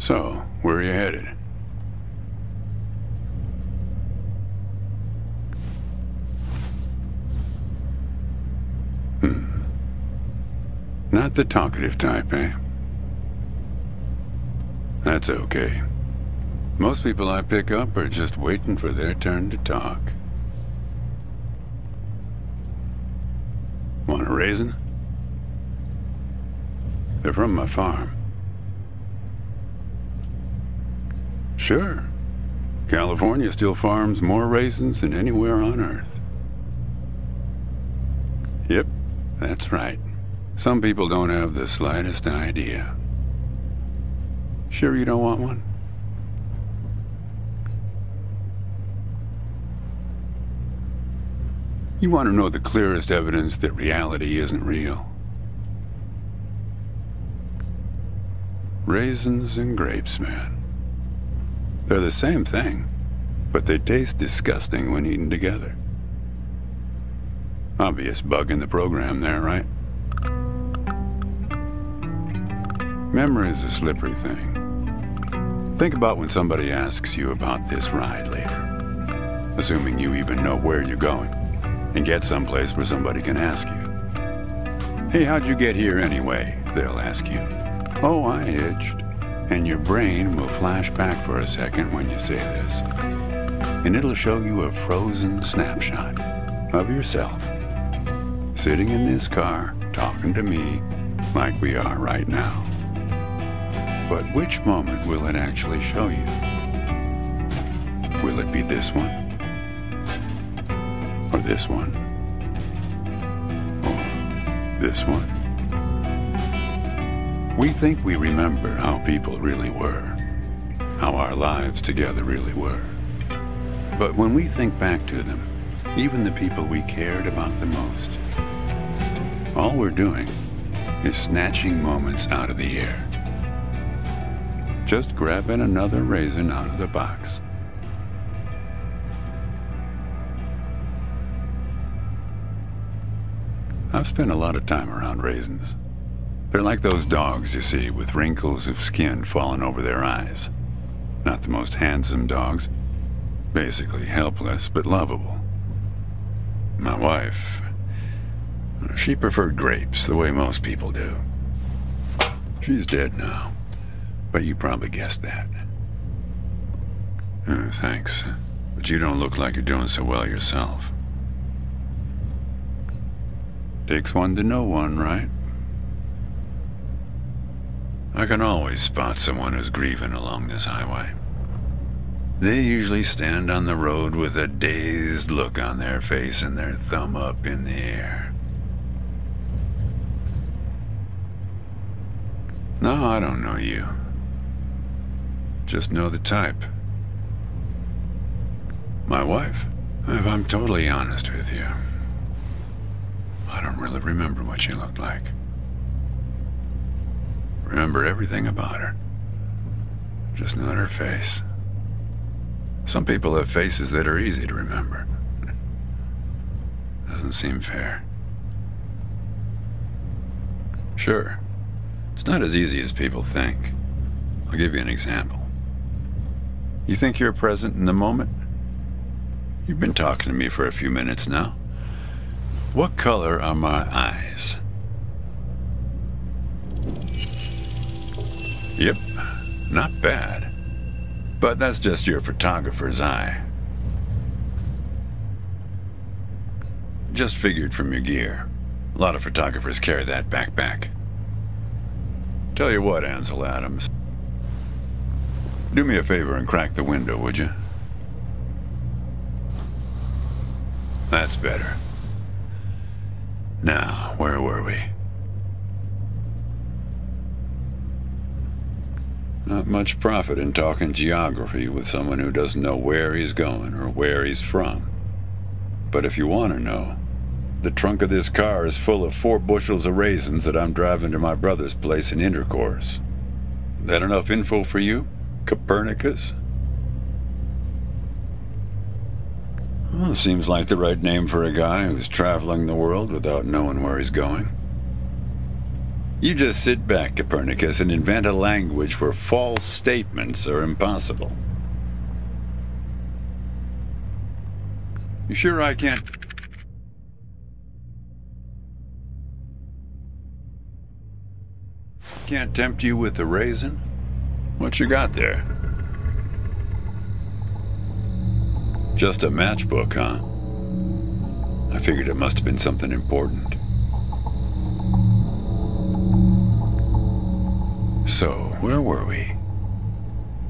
So, where are you headed? Not the talkative type, eh? That's okay. Most people I pick up are just waiting for their turn to talk. Want a raisin? They're from my farm. Sure. California still farms more raisins than anywhere on Earth. Yep, that's right. Some people don't have the slightest idea. Sure you don't want one? You want to know the clearest evidence that reality isn't real? Raisins and grapes, man. They're the same thing, but they taste disgusting when eaten together. Obvious bug in the program there, right? Memory is a slippery thing. Think about when somebody asks you about this ride later, assuming you even know where you're going, and get someplace where somebody can ask you. Hey, how'd you get here anyway? They'll ask you. Oh, I hitched. And your brain will flash back for a second when you say this. And it'll show you a frozen snapshot of yourself, sitting in this car, talking to me like we are right now. But which moment will it actually show you? Will it be this one? Or this one? Or this one? We think we remember how people really were, how our lives together really were. But when we think back to them, even the people we cared about the most, all we're doing is snatching moments out of the air. Just grabbing another raisin out of the box. I've spent a lot of time around raisins. They're like those dogs you see with wrinkles of skin falling over their eyes. Not the most handsome dogs. Basically helpless, but lovable. My wife, she preferred grapes the way most people do. She's dead now, but you probably guessed that. Thanks, but you don't look like you're doing so well yourself. Takes one to know one, right? I can always spot someone who's grieving along this highway. They usually stand on the road with a dazed look on their face and their thumb up in the air. No, I don't know you. Just know the type. My wife, if I'm totally honest with you, I don't really remember what she looked like. Remember everything about her. Just not her face. Some people have faces that are easy to remember. Doesn't seem fair. Sure, it's not as easy as people think. I'll give you an example. You think you're present in the moment? You've been talking to me for a few minutes now. What color are my eyes? Yep, not bad. But that's just your photographer's eye. Just figured from your gear. A lot of photographers carry that backpack. Tell you what, Ansel Adams. Do me a favor and crack the window, would you? That's better. Now, where were we? Not much profit in talking geography with someone who doesn't know where he's going or where he's from. But if you want to know, the trunk of this car is full of 4 bushels of raisins that I'm driving to my brother's place in Intercourse. That enough info for you, Copernicus? Well, seems like the right name for a guy who's traveling the world without knowing where he's going. You just sit back, Copernicus, and invent a language where false statements are impossible. You sure I can't... Can't tempt you with a raisin? What you got there? Just a matchbook, huh? I figured it must have been something important. So, where were we?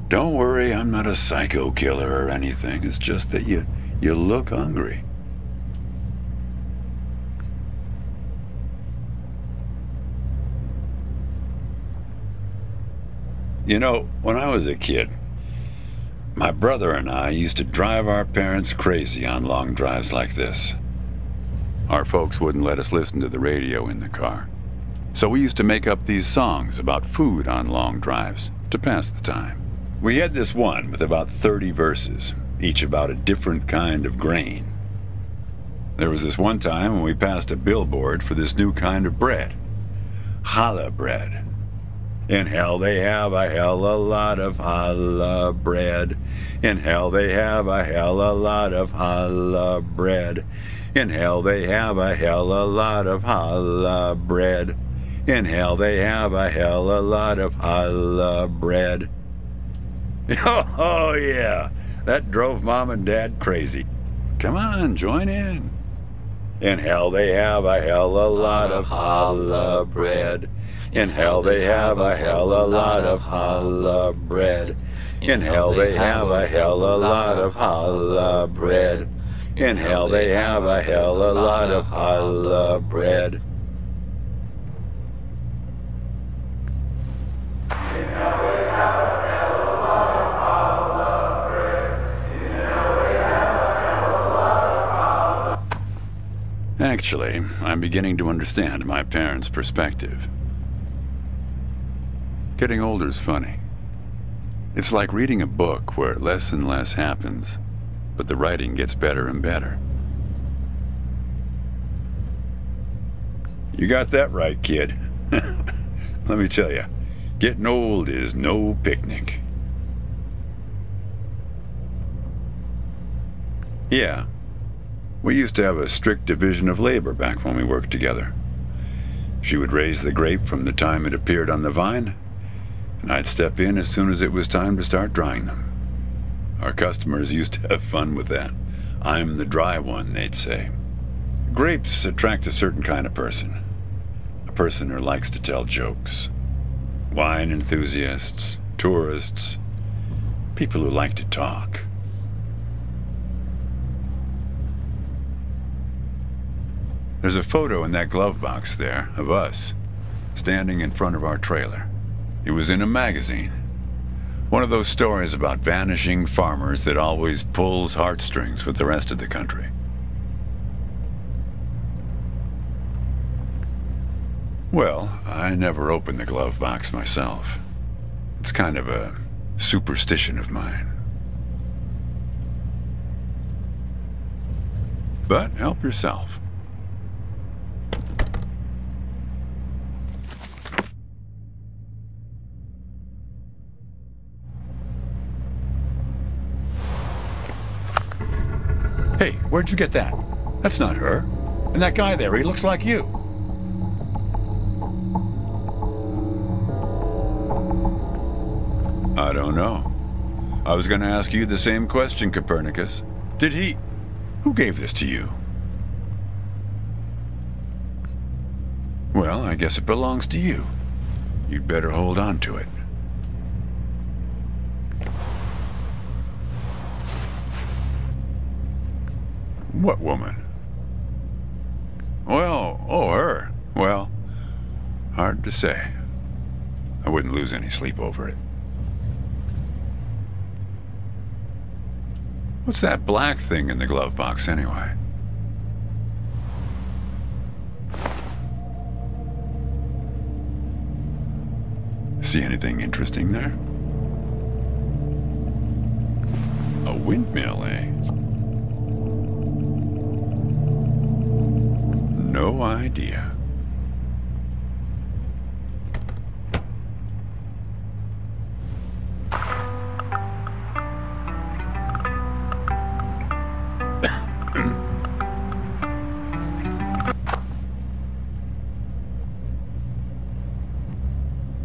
Don't worry, I'm not a psycho killer or anything. It's just that you look hungry. You know, when I was a kid, my brother and I used to drive our parents crazy on long drives like this. Our folks wouldn't let us listen to the radio in the car. So we used to make up these songs about food on long drives to pass the time. We had this one with about 30 verses, each about a different kind of grain. There was this one time when we passed a billboard for this new kind of bread, challah bread. In hell they have a hell a lot of challah bread. In hell they have a hell a lot of challah bread. In hell they have a hell a lot of challah bread. In hell they have a hell a lot of challah bread. Oh yeah, that drove Mom and Dad crazy. Come on, join in. In hell they have a hell a lot of challah bread. In hell they have a hell a lot of challah bread. In hell they have a hell a lot of challah bread. In hell they have a hell a lot of challah bread. Actually, I'm beginning to understand my parents' perspective. Getting older's funny. It's like reading a book where less and less happens, but the writing gets better and better. You got that right, kid. Let me tell you, getting old is no picnic. Yeah, we used to have a strict division of labor back when we worked together. She would raise the grape from the time it appeared on the vine, and I'd step in as soon as it was time to start drying them. Our customers used to have fun with that. I'm the dry one, they'd say. Grapes attract a certain kind of person. A person who likes to tell jokes. Wine enthusiasts, tourists, people who like to talk. There's a photo in that glove box there of us, standing in front of our trailer. It was in a magazine. One of those stories about vanishing farmers that always pulls heartstrings with the rest of the country. Well, I never opened the glove box myself. It's kind of a superstition of mine. But help yourself. Hey, where'd you get that? That's not her. And that guy there, he looks like you. I don't know. I was going to ask you the same question, Copernicus. Did he... Who gave this to you? Well, I guess it belongs to you. You'd better hold on to it. What woman? Well, oh, her. Well, hard to say. I wouldn't lose any sleep over it. What's that black thing in the glove box, anyway? See anything interesting there? A windmill, eh? No idea.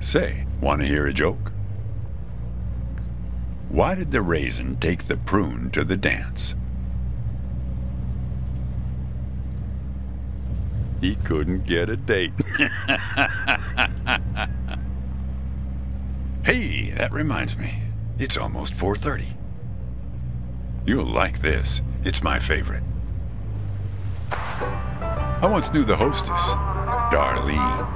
Say, want to hear a joke? Why did the raisin take the prune to the dance? He couldn't get a date. Hey, that reminds me. It's almost 4:30. You'll like this. It's my favorite. I once knew the hostess, Darlene.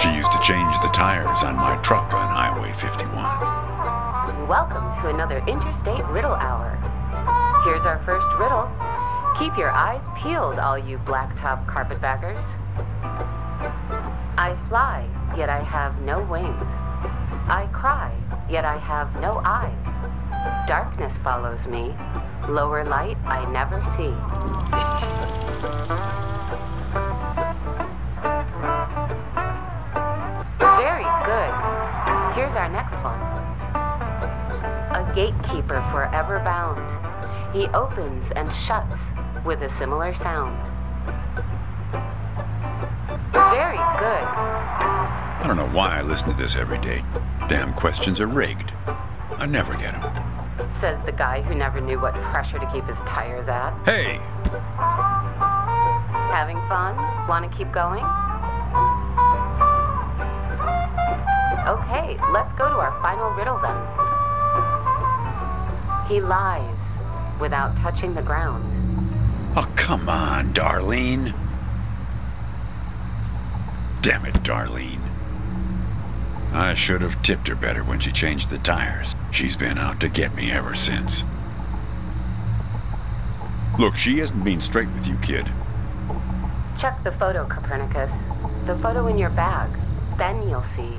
She used to change the tires on my truck on Highway 51. Welcome to another Interstate Riddle Hour. Here's our first riddle. Keep your eyes peeled, all you blacktop carpetbaggers. I fly, yet I have no wings. I cry, yet I have no eyes. Darkness follows me. Lower light I never see. Very good. Here's our next one. A gatekeeper forever bound. He opens and shuts with a similar sound. Very good. I don't know why I listen to this every day. Damn questions are rigged. I never get them. Says the guy who never knew what pressure to keep his tires at. Hey! Having fun? Want to keep going? Okay, let's go to our final riddle then. He lies without touching the ground. Oh, come on, Darlene. Damn it, Darlene. I should have tipped her better when she changed the tires. She's been out to get me ever since. Look, she isn't being straight with you, kid. Check the photo, Copernicus. The photo in your bag. Then you'll see.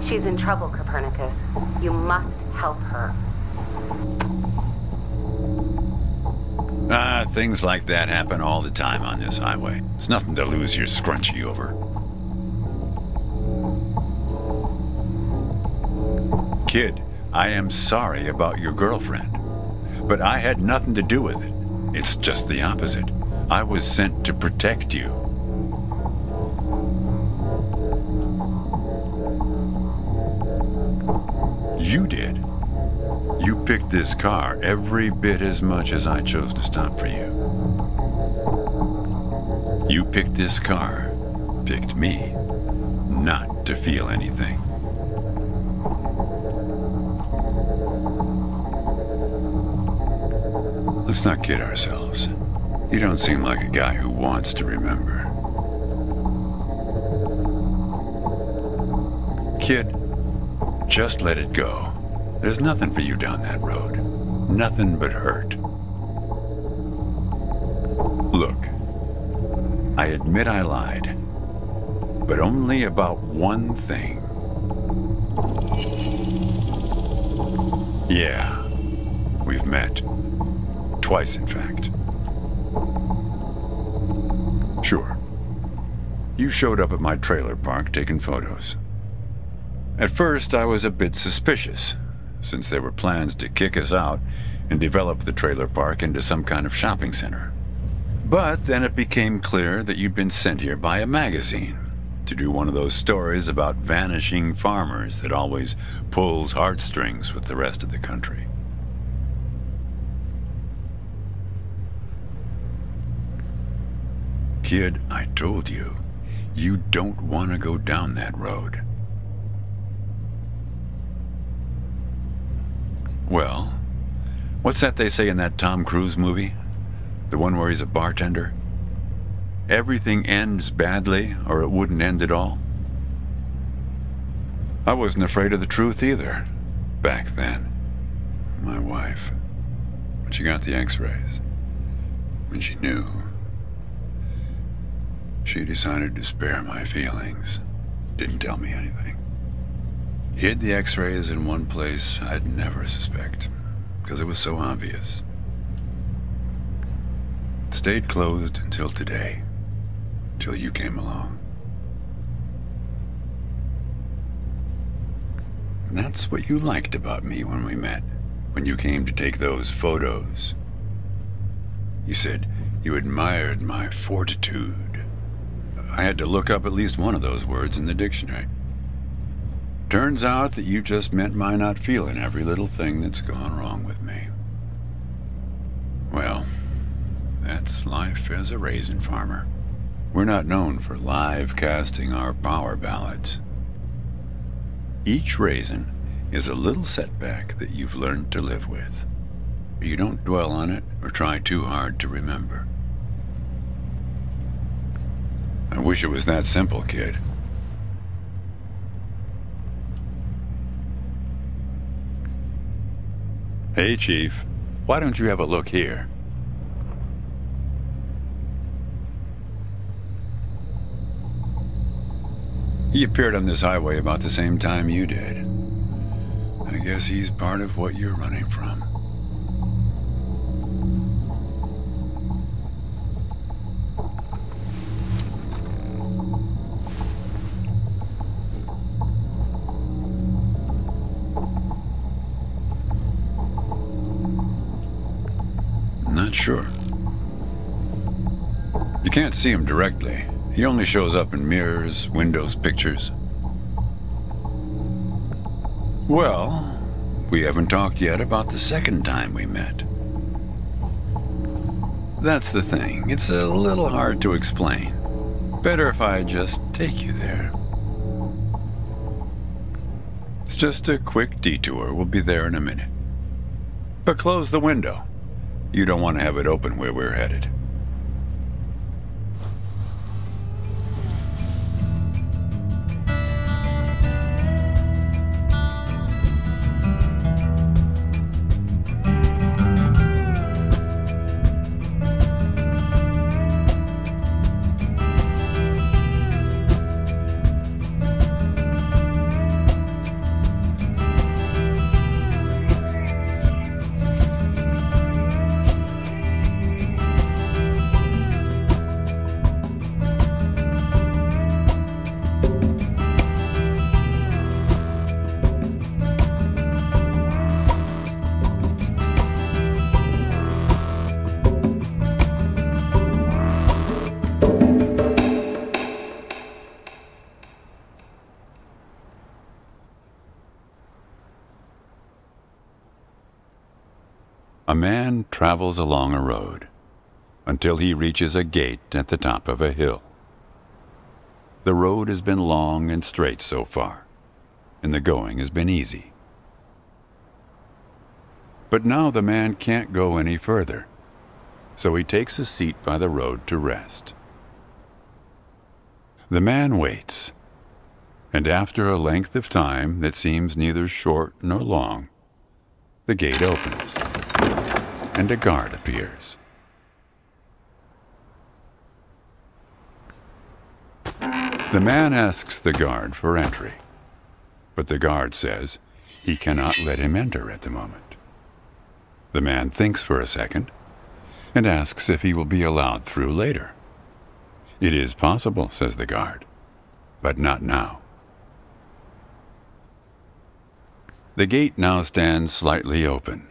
She's in trouble, Copernicus. You must help her. Things like that happen all the time on this highway. It's nothing to lose your scrunchie over. Kid, I am sorry about your girlfriend, but I had nothing to do with it. It's just the opposite. I was sent to protect you. You did. You picked this car every bit as much as I chose to stop for you. You picked this car, picked me, not to feel anything. Let's not kid ourselves. You don't seem like a guy who wants to remember. Kid, just let it go. There's nothing for you down that road. Nothing but hurt. Look, I admit I lied, but only about one thing. Yeah, we've met. Twice, in fact. Sure. You showed up at my trailer park taking photos. At first, I was a bit suspicious, since there were plans to kick us out and develop the trailer park into some kind of shopping center. But then it became clear that you'd been sent here by a magazine to do one of those stories about vanishing farmers that always pulls heartstrings with the rest of the country. Kid, I told you, you don't want to go down that road. Well, what's that they say in that Tom Cruise movie? The one where he's a bartender? Everything ends badly, or it wouldn't end at all. I wasn't afraid of the truth either, back then. My wife, when she got the x-rays, when she knew, she decided to spare my feelings. Didn't tell me anything. Hid the x-rays in one place I'd never suspect, because it was so obvious. It stayed closed until today, till you came along. And that's what you liked about me when we met, when you came to take those photos. You said you admired my fortitude. I had to look up at least one of those words in the dictionary. Turns out that you just meant my not feeling every little thing that's gone wrong with me. Well, that's life as a raisin farmer. We're not known for live casting our power ballots. Each raisin is a little setback that you've learned to live with. You don't dwell on it or try too hard to remember. I wish it was that simple, kid. Hey, Chief. Why don't you have a look here? He appeared on this highway about the same time you did. I guess he's part of what you're running from. Not sure. You can't see him directly. He only shows up in mirrors, windows, pictures. Well, we haven't talked yet about the second time we met. That's the thing. It's a little hard to explain. Better if I just take you there. It's just a quick detour. We'll be there in a minute. But close the window. You don't want to have it open where we're headed. A man travels along a road until he reaches a gate at the top of a hill. The road has been long and straight so far, and the going has been easy. But now the man can't go any further, so he takes a seat by the road to rest. The man waits, and after a length of time that seems neither short nor long, the gate opens, and a guard appears. The man asks the guard for entry, but the guard says he cannot let him enter at the moment. The man thinks for a second and asks if he will be allowed through later. It is possible, says the guard, but not now. The gate now stands slightly open,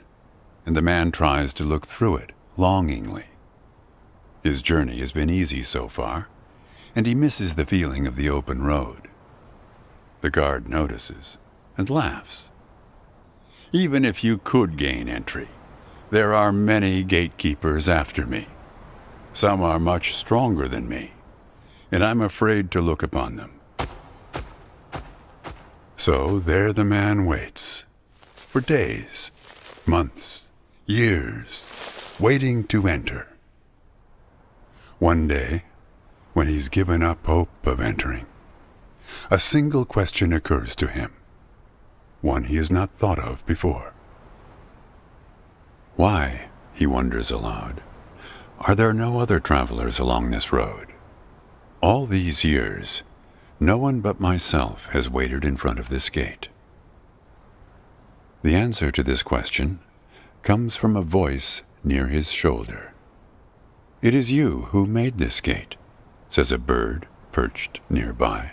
and the man tries to look through it longingly. His journey has been easy so far, and he misses the feeling of the open road. The guard notices and laughs. Even if you could gain entry, there are many gatekeepers after me. Some are much stronger than me, and I'm afraid to look upon them. So there the man waits, for days, months, years, waiting to enter. One day, when he's given up hope of entering, a single question occurs to him, one he has not thought of before. Why, he wonders aloud, are there no other travelers along this road? All these years, no one but myself has waited in front of this gate. The answer to this question comes from a voice near his shoulder. It is you who made this gate, says a bird perched nearby.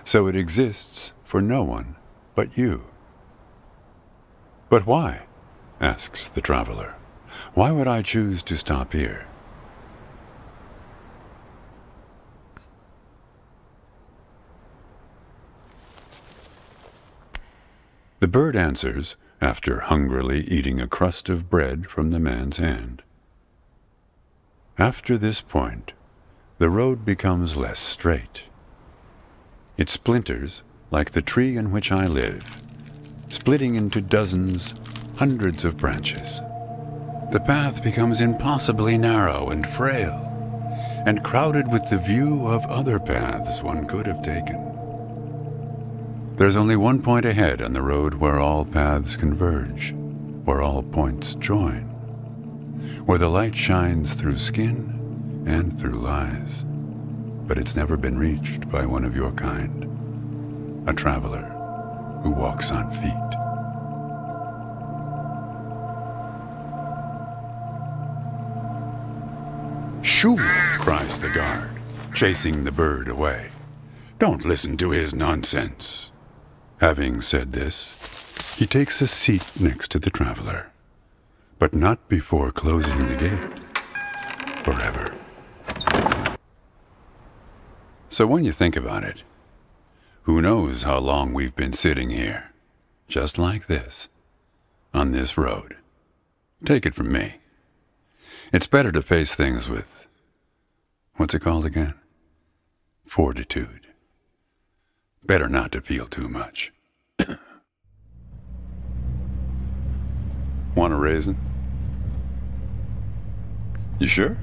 So it exists for no one but you. But why? Asks the traveler. Why would I choose to stop here? The bird answers after hungrily eating a crust of bread from the man's hand. After this point, the road becomes less straight. It splinters like the tree in which I live, splitting into dozens, hundreds of branches. The path becomes impossibly narrow and frail, and crowded with the view of other paths one could have taken. There's only one point ahead on the road where all paths converge, where all points join, where the light shines through skin and through lies. But it's never been reached by one of your kind, a traveler who walks on feet. "Shoo!" cries the guard, chasing the bird away. "Don't listen to his nonsense." Having said this, he takes a seat next to the traveler, but not before closing the gate forever. So when you think about it, who knows how long we've been sitting here, just like this, on this road. Take it from me. It's better to face things with, what's it called again? Fortitude. Better not to feel too much. Want a raisin? You sure?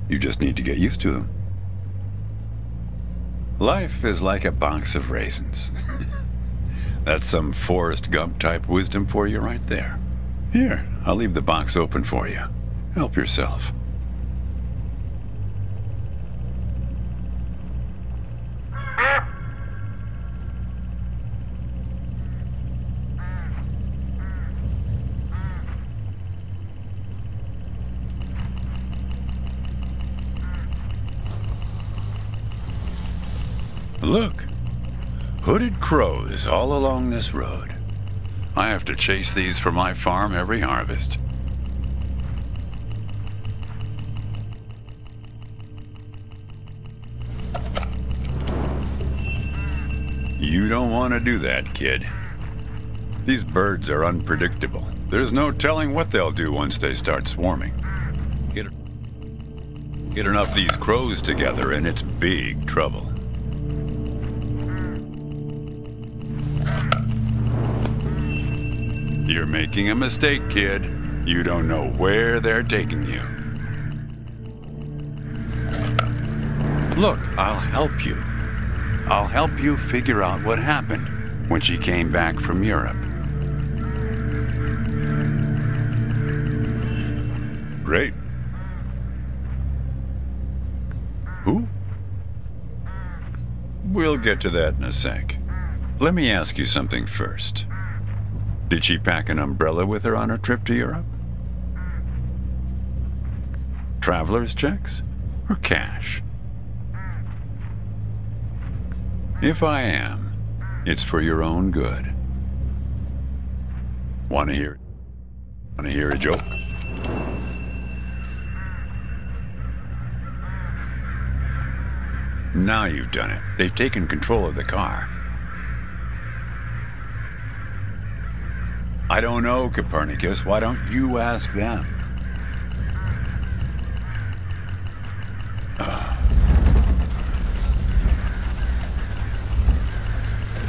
You just need to get used to them. Life is like a box of raisins. That's some Forrest Gump type wisdom for you right there. Here, I'll leave the box open for you. Help yourself. Look, hooded crows all along this road. I have to chase these for my farm every harvest. You don't want to do that, kid. These birds are unpredictable. There's no telling what they'll do once they start swarming. Get enough of these crows together and it's big trouble. You're making a mistake, kid. You don't know where they're taking you. Look, I'll help you. I'll help you figure out what happened when she came back from Europe. Great. Who? We'll get to that in a sec. Let me ask you something first. Did she pack an umbrella with her on her trip to Europe? Traveler's checks or cash? If I am, it's for your own good. Want to hear a joke? Now you've done it. They've taken control of the car. I don't know, Copernicus. Why don't you ask them?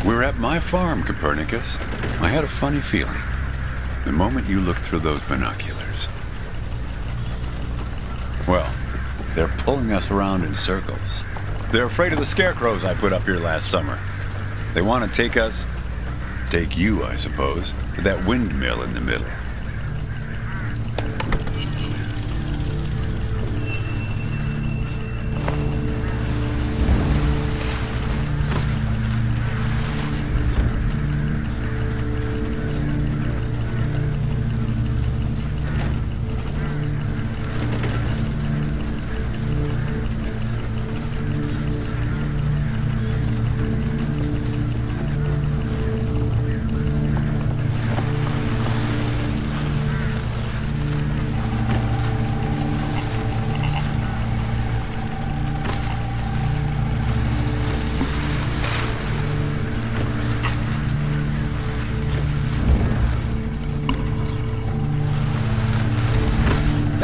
We're at my farm, Copernicus. I had a funny feeling the moment you looked through those binoculars. Well, they're pulling us around in circles. They're afraid of the scarecrows I put up here last summer. They want to take you, I suppose, to that windmill in the middle.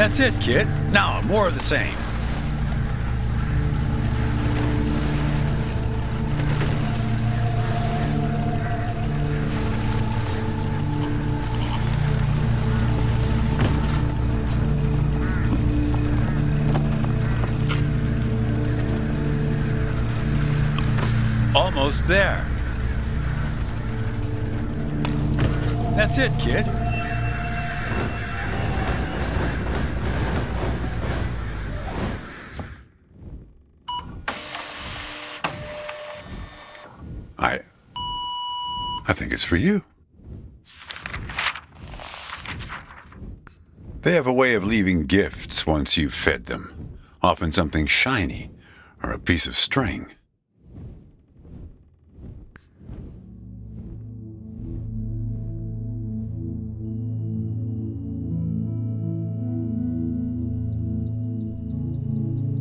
That's it, kid. Now, more of the same. Almost there. That's it, kid. I think it's for you. They have a way of leaving gifts once you've fed them. Often something shiny or a piece of string.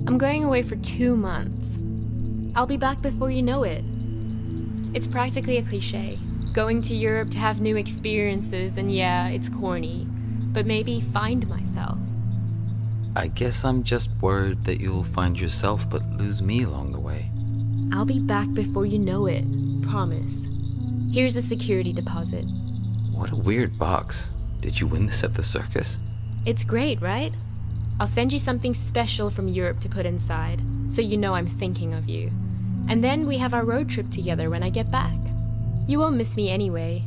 I'm going away for 2 months. I'll be back before you know it. It's practically a cliche. Going to Europe to have new experiences, and yeah, it's corny, but maybe find myself. I guess I'm just worried that you'll find yourself but lose me along the way. I'll be back before you know it, promise. Here's a security deposit. What a weird box. Did you win this at the circus? It's great, right? I'll send you something special from Europe to put inside, so you know I'm thinking of you. And then we have our road trip together when I get back. You won't miss me anyway.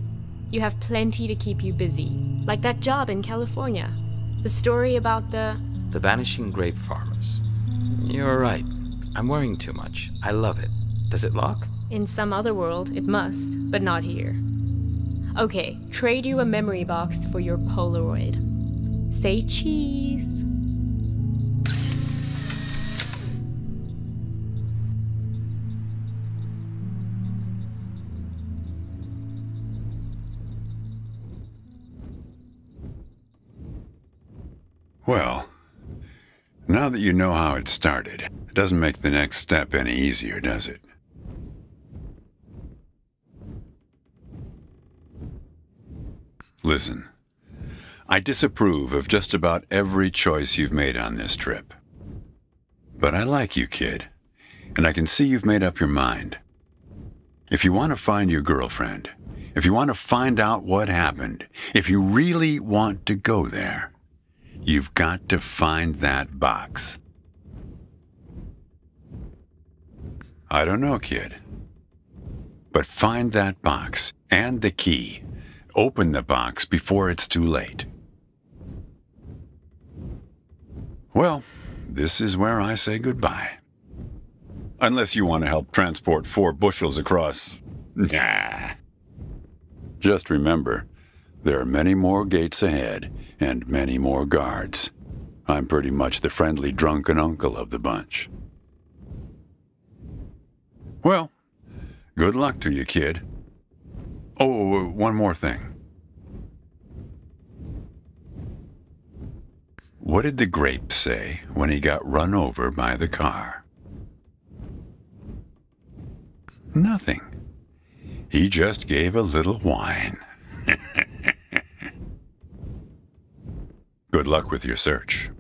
You have plenty to keep you busy, like that job in California. The story about the vanishing grape farmers. You're right. I'm worrying too much. I love it. Does it lock? In some other world, it must, but not here. Okay, trade you a memory box for your Polaroid. Say cheese. Well, now that you know how it started, it doesn't make the next step any easier, does it? Listen, I disapprove of just about every choice you've made on this trip. But I like you, kid, and I can see you've made up your mind. If you want to find your girlfriend, if you want to find out what happened, if you really want to go there, you've got to find that box. I don't know, kid. But find that box and the key. Open the box before it's too late. Well, this is where I say goodbye. Unless you want to help transport 4 bushels across. Nah. Just remember, there are many more gates ahead and many more guards. I'm pretty much the friendly drunken uncle of the bunch. Well, good luck to you, kid. Oh, one more thing. What did the grape say when he got run over by the car? Nothing. He just gave a little whine. Good luck with your search.